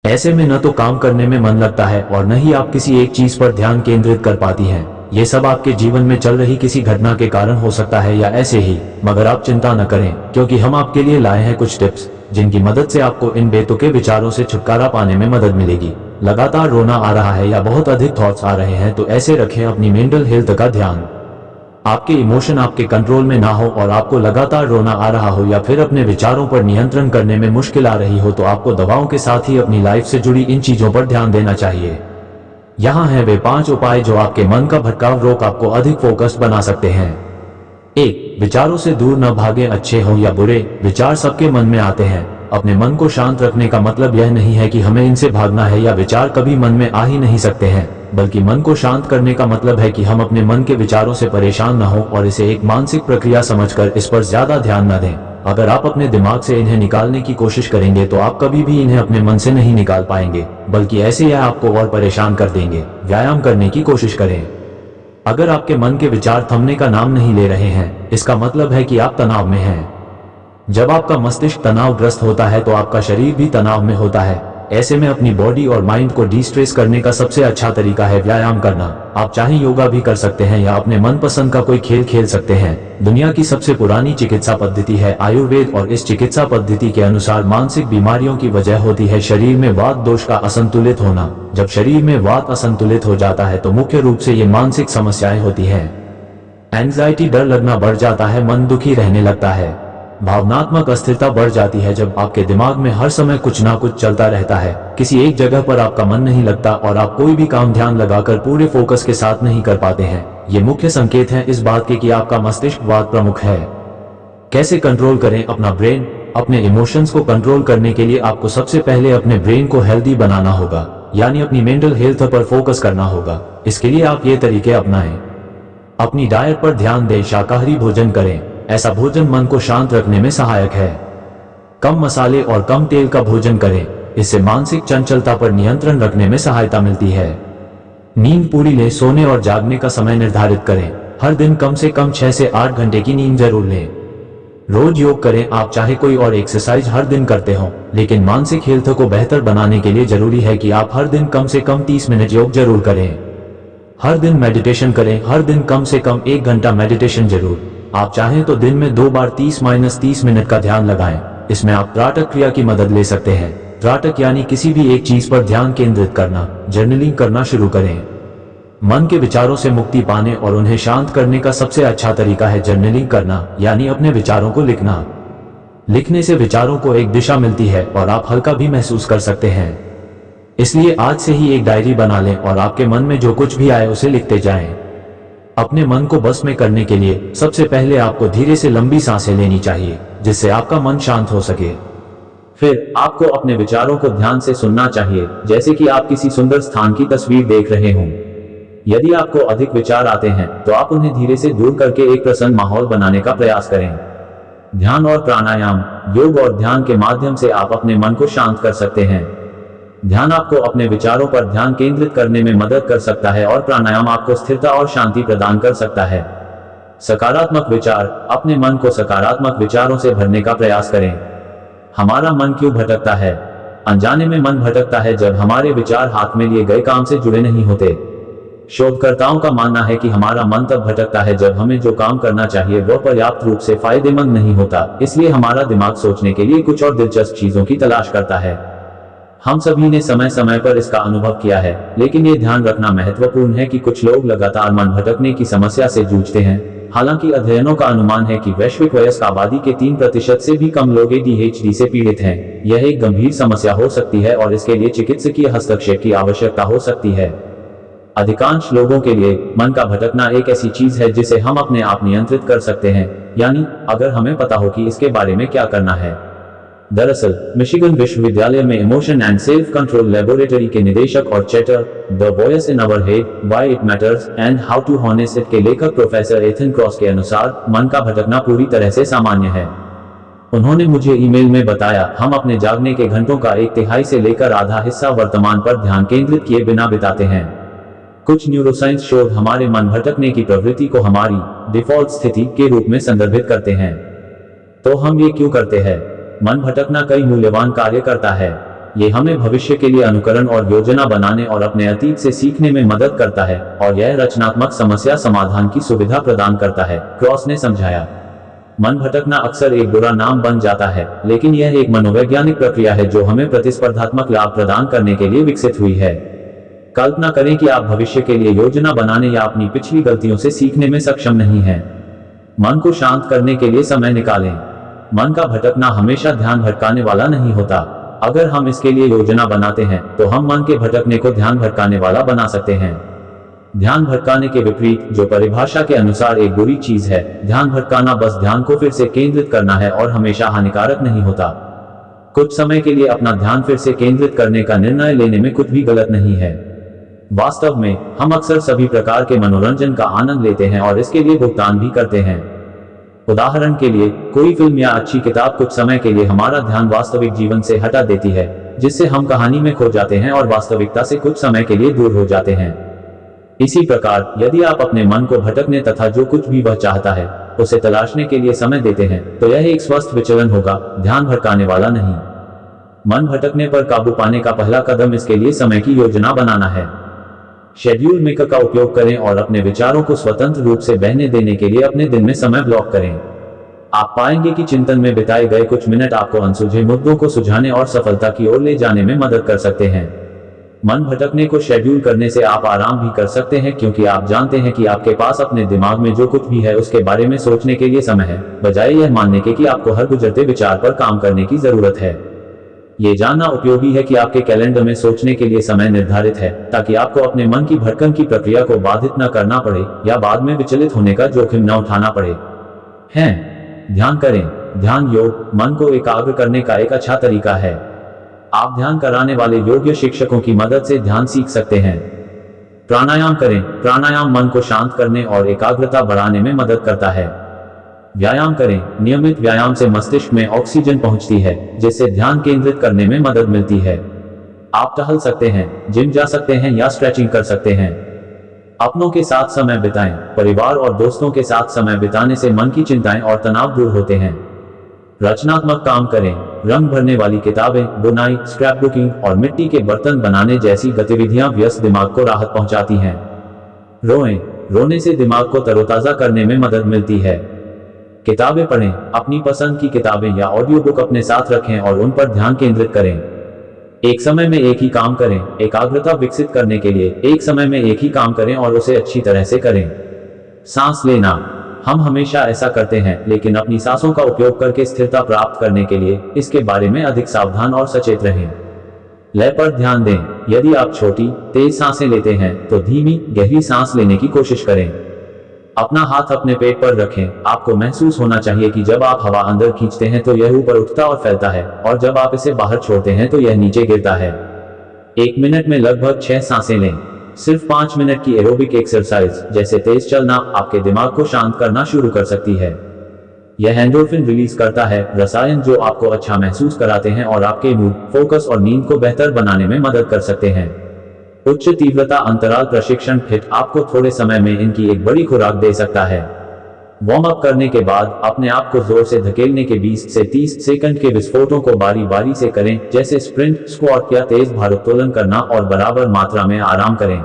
ऐसे में न तो काम करने में मन लगता है और न ही आप किसी एक चीज पर ध्यान केंद्रित कर पाती हैं। ये सब आपके जीवन में चल रही किसी घटना के कारण हो सकता है या ऐसे ही, मगर आप चिंता न करें, क्योंकि हम आपके लिए लाए हैं कुछ टिप्स जिनकी मदद से आपको इन बेतुके विचारों से छुटकारा पाने में मदद मिलेगी। लगातार रोना आ रहा है या बहुत अधिक थॉट्स आ रहे हैं तो ऐसे रखें अपनी मेंटल हेल्थ का ध्यान। आपके इमोशन आपके कंट्रोल में ना हो और आपको लगातार रोना आ रहा हो या फिर अपने विचारों पर नियंत्रण करने में मुश्किल आ रही हो तो आपको दवाओं के साथ ही अपनी लाइफ से जुड़ी इन चीजों पर ध्यान देना चाहिए। यहाँ हैं वे 5 उपाय जो आपके मन का भटकाव रोक आपको अधिक फोकस्ड बना सकते हैं। 1. विचारों से दूर न भागें। अच्छे हो या बुरे विचार सबके मन में आते हैं। अपने मन को शांत रखने का मतलब यह नहीं है कि हमें इनसे भागना है या विचार कभी मन में आ ही नहीं सकते हैं, बल्कि मन को शांत करने का मतलब है कि हम अपने मन के विचारों से परेशान न हो और इसे एक मानसिक प्रक्रिया समझकर इस पर ज्यादा ध्यान न दें। अगर आप अपने दिमाग से इन्हें निकालने की कोशिश करेंगे तो आप कभी भी इन्हें अपने मन से नहीं निकाल पाएंगे, बल्कि ऐसे यह आपको और परेशान कर देंगे। व्यायाम करने की कोशिश करें। अगर आपके मन के विचार थमने का नाम नहीं ले रहे हैं, इसका मतलब है कि आप तनाव में हैं। जब आपका मस्तिष्क तनावग्रस्त होता है तो आपका शरीर भी तनाव में होता है। ऐसे में अपनी बॉडी और माइंड को डिस्ट्रेस करने का सबसे अच्छा तरीका है व्यायाम करना। आप चाहे योगा भी कर सकते हैं या अपने मनपसंद का कोई खेल खेल सकते हैं। दुनिया की सबसे पुरानी चिकित्सा पद्धति है आयुर्वेद और इस चिकित्सा पद्धति के अनुसार मानसिक बीमारियों की वजह होती है शरीर में वात दोष का असंतुलित होना। जब शरीर में वात असंतुलित हो जाता है तो मुख्य रूप से ये मानसिक समस्याएं होती हैं। एंग्जाइटी, डर लगना बढ़ जाता है, मन दुखी रहने लगता है, भावनात्मक अस्थिरता बढ़ जाती है जब आपके दिमाग में हर समय कुछ ना कुछ चलता रहता है, किसी एक जगह पर आपका मन नहीं लगता और आप कोई भी काम ध्यान लगाकर पूरे फोकस के साथ नहीं कर पाते हैं। ये मुख्य संकेत हैं इस बात के कि आपका मस्तिष्क वात प्रमुख है। कैसे कंट्रोल करें अपना ब्रेन? अपने इमोशंस को कंट्रोल करने के लिए आपको सबसे पहले अपने ब्रेन को हेल्दी बनाना होगा, यानी अपनी मेंटल हेल्थ पर फोकस करना होगा। इसके लिए आप ये तरीके अपनाएं। अपनी डाइट पर ध्यान दें, शाकाहारी भोजन करें। ऐसा भोजन मन को शांत रखने में सहायक है। कम मसाले और कम तेल का भोजन करें, इससे मानसिक चंचलता पर नियंत्रण रखने में सहायता मिलती है। नींद पूरी लें, सोने और जागने का समय निर्धारित करें। हर दिन कम से कम 6 से 8 घंटे की नींद जरूर लें। रोज योग करें। आप चाहे कोई और एक्सरसाइज हर दिन करते हो, लेकिन मानसिक हेल्थ को बेहतर बनाने के लिए जरूरी है कि आप हर दिन कम से कम 30 मिनट योग जरूर करें। हर दिन मेडिटेशन करें, हर दिन कम से कम 1 घंटा मेडिटेशन जरूर। आप चाहें तो दिन में 2 बार 30-30 मिनट का ध्यान लगाएं। इसमें आप त्राटक क्रिया की मदद ले सकते हैं। त्राटक यानी किसी भी एक चीज पर ध्यान केंद्रित करना। जर्नलिंग करना शुरू करें। मन के विचारों से मुक्ति पाने और उन्हें शांत करने का सबसे अच्छा तरीका है जर्नलिंग करना, यानी अपने विचारों को लिखना। लिखने से विचारों को एक दिशा मिलती है और आप हल्का भी महसूस कर सकते हैं। इसलिए आज से ही एक डायरी बना लें और आपके मन में जो कुछ भी आए उसे लिखते जाएं। अपने मन को बस में करने के लिए सबसे पहले आपको धीरे से लंबी सांसें लेनी चाहिए, जिससे आपका मन शांत हो सके। फिर आपको अपने विचारों को ध्यान से सुनना चाहिए, जैसे कि आप किसी सुंदर स्थान की तस्वीर देख रहे हों। यदि आपको अधिक विचार आते हैं तो आप उन्हें धीरे से दूर करके एक प्रसन्न माहौल बनाने का प्रयास करें। ध्यान और प्राणायाम, योग और ध्यान के माध्यम से आप अपने मन को शांत कर सकते हैं। ध्यान आपको अपने विचारों पर ध्यान केंद्रित करने में मदद कर सकता है और प्राणायाम आपको स्थिरता और शांति प्रदान कर सकता है। सकारात्मक विचार, अपने मन को सकारात्मक विचारों से भरने का प्रयास करें। हमारा मन क्यों भटकता है? अनजाने में मन भटकता है जब हमारे विचार हाथ में लिए गए काम से जुड़े नहीं होते। शोधकर्ताओं का मानना है कि हमारा मन तब भटकता है जब हमें जो काम करना चाहिए वह पर्याप्त रूप से फायदेमंद नहीं होता। इसलिए हमारा दिमाग सोचने के लिए कुछ और दिलचस्प चीजों की तलाश करता है। हम सभी ने समय समय पर इसका अनुभव किया है, लेकिन ये ध्यान रखना महत्वपूर्ण है कि कुछ लोग लगातार मन भटकने की समस्या से जूझते हैं। हालांकि अध्ययनों का अनुमान है कि वैश्विक वयस्क आबादी के 3% से भी कम लोग ADHD से पीड़ित हैं। यह एक गंभीर समस्या हो सकती है और इसके लिए चिकित्सकीय हस्तक्षेप की आवश्यकता हो सकती है। अधिकांश लोगों के लिए मन का भटकना एक ऐसी चीज है जिसे हम अपने आप नियंत्रित कर सकते हैं, यानी अगर हमें पता हो कि इसके बारे में क्या करना है। दरअसल मिशिगन विश्वविद्यालय में emotion and self control laboratory के निदेशक और chatter the voice in our head, why it matters and how to harness it के लेखक प्रोफेसर एथन क्रॉस के अनुसार मन का भटकना पूरी तरह से सामान्य है। उन्होंने मुझे ईमेल में बताया, हम अपने जागने के घंटों का 1/3 से लेकर आधा हिस्सा वर्तमान पर ध्यान केंद्रित किए बिना बिताते हैं। कुछ न्यूरोसाइंस शोध हमारे मन भटकने की प्रवृत्ति को हमारी डिफॉल्ट स्थिति के रूप में संदर्भित करते हैं। तो हम ये क्यों करते हैं? मन भटकना कई मूल्यवान कार्य करता है। ये हमें भविष्य के लिए अनुकरण और योजना बनाने और अपने अतीत से सीखने में मदद करता है और यह रचनात्मक समस्या समाधान की सुविधा प्रदान करता है, क्रॉस ने समझाया। मन भटकना अक्सर एक बुरा नाम बन जाता है, लेकिन यह एक मनोवैज्ञानिक प्रक्रिया है जो हमें प्रतिस्पर्धात्मक लाभ प्रदान करने के लिए विकसित हुई है। कल्पना करें कि आप भविष्य के लिए योजना बनाने या अपनी पिछली गलतियों से सीखने में सक्षम नहीं हैं। मन को शांत करने के लिए समय निकालें। मन का भटकना हमेशा ध्यान भटकाने वाला नहीं होता। अगर हम इसके लिए योजना बनाते हैं तो हम मन के भटकने को ध्यान भटकाने वाला बना सकते हैं। ध्यान भटकाने के विपरीत, जो परिभाषा के अनुसार एक बुरी चीज है, ध्यान भटकाना बस ध्यान को फिर से केंद्रित करना है और हमेशा हानिकारक नहीं होता। कुछ समय के लिए अपना ध्यान फिर से केंद्रित करने का निर्णय लेने में कुछ भी गलत नहीं है। वास्तव में हम अक्सर सभी प्रकार के मनोरंजन का आनंद लेते हैं और इसके लिए भुगतान भी करते हैं। उदाहरण के लिए, कोई फिल्म या अच्छी किताब कुछ समय के लिए हमारा ध्यान वास्तविक जीवन से हटा देती है, जिससे हम कहानी में खो जाते हैं और वास्तविकता से कुछ समय के लिए दूर हो जाते हैं। इसी प्रकार, यदि आप अपने मन को भटकने तथा जो कुछ भी वह चाहता है उसे तलाशने के लिए समय देते हैं, तो यह एक स्वस्थ विचलन होगा, ध्यान भटकाने वाला नहीं। मन भटकने पर काबू पाने का पहला कदम इसके लिए समय की योजना बनाना है। शेड्यूल मेकर का उपयोग करें और अपने विचारों को स्वतंत्र रूप से बहने देने के लिए अपने दिन में समय ब्लॉक करें। आप पाएंगे कि चिंतन में बिताए गए कुछ मिनट आपको अनसुलझे मुद्दों को सुलझाने और सफलता की ओर ले जाने में मदद कर सकते हैं। मन भटकने को शेड्यूल करने से आप आराम भी कर सकते हैं, क्योंकि आप जानते हैं कि आपके पास अपने दिमाग में जो कुछ भी है उसके बारे में सोचने के लिए समय है, बजाय यह मानने के कि आपको हर गुजरते विचार पर काम करने की जरूरत है। ये जानना उपयोगी है कि आपके कैलेंडर में सोचने के लिए समय निर्धारित है, ताकि आपको अपने मन की भटकन की प्रक्रिया को बाधित न करना पड़े या बाद में विचलित होने का जोखिम न उठाना पड़े। ध्यान करें। ध्यान योग मन को एकाग्र करने का एक अच्छा तरीका है। आप ध्यान कराने वाले योग्य शिक्षकों की मदद से ध्यान सीख सकते हैं। प्राणायाम करें। प्राणायाम मन को शांत करने और एकाग्रता बढ़ाने में मदद करता है। व्यायाम करें। नियमित व्यायाम से मस्तिष्क में ऑक्सीजन पहुंचती है, जिससे ध्यान केंद्रित करने में मदद मिलती है। आप टहल सकते हैं, जिम जा सकते हैं या स्ट्रेचिंग कर सकते हैं। अपनों के साथ समय बिताएं। परिवार और दोस्तों के साथ समय बिताने से मन की चिंताएं और तनाव दूर होते हैं। रचनात्मक काम करें। रंग भरने वाली किताबें, बुनाई, स्क्रैपबुकिंग और मिट्टी के बर्तन बनाने जैसी गतिविधियां व्यस्त दिमाग को राहत पहुंचाती हैं। रोएं। रोने से दिमाग को तरोताजा करने में मदद मिलती है। किताबें पढ़ें। अपनी पसंद की किताबें या ऑडियो बुक अपने साथ रखें और उन पर ध्यान केंद्रित करें। एक समय में एक ही काम करें। एकाग्रता विकसित करने के लिए एक समय में एक ही काम करें और उसे अच्छी तरह से करें। सांस लेना। हम हमेशा ऐसा करते हैं, लेकिन अपनी सांसों का उपयोग करके स्थिरता प्राप्त करने के लिए इसके बारे में अधिक सावधान और सचेत रहें। लय पर ध्यान दें। यदि आप छोटी, तेज सांसें लेते हैं तो धीमी, गहरी सांस लेने की कोशिश करें। अपना हाथ अपने पेट पर रखें। आपको महसूस होना चाहिए कि जब आप हवा अंदर खींचते हैं तो यह ऊपर उठता और फैलता है, और जब आप इसे बाहर छोड़ते हैं तो यह नीचे गिरता है। 1 मिनट में लगभग 6 सांसें लें। सिर्फ 5 मिनट की एरोबिक एक्सरसाइज जैसे तेज चलना आपके दिमाग को शांत करना शुरू कर सकती है। यह एंडोर्फिन रिलीज करता है, रसायन जो आपको अच्छा महसूस कराते हैं और आपके मूड, फोकस और नींद को बेहतर बनाने में मदद कर सकते हैं। उच्च तीव्रता अंतराल प्रशिक्षण फिट आपको थोड़े समय में इनकी एक बड़ी खुराक दे सकता है। वार्म अप करने के बाद अपने आप को जोर से धकेलने के 20 से 30 सेकंड के विस्फोटों को बारी बारी से करें, जैसे स्प्रिंट, स्क्वाट या तेज भारोत्तोलन करना, और बराबर मात्रा में आराम करें।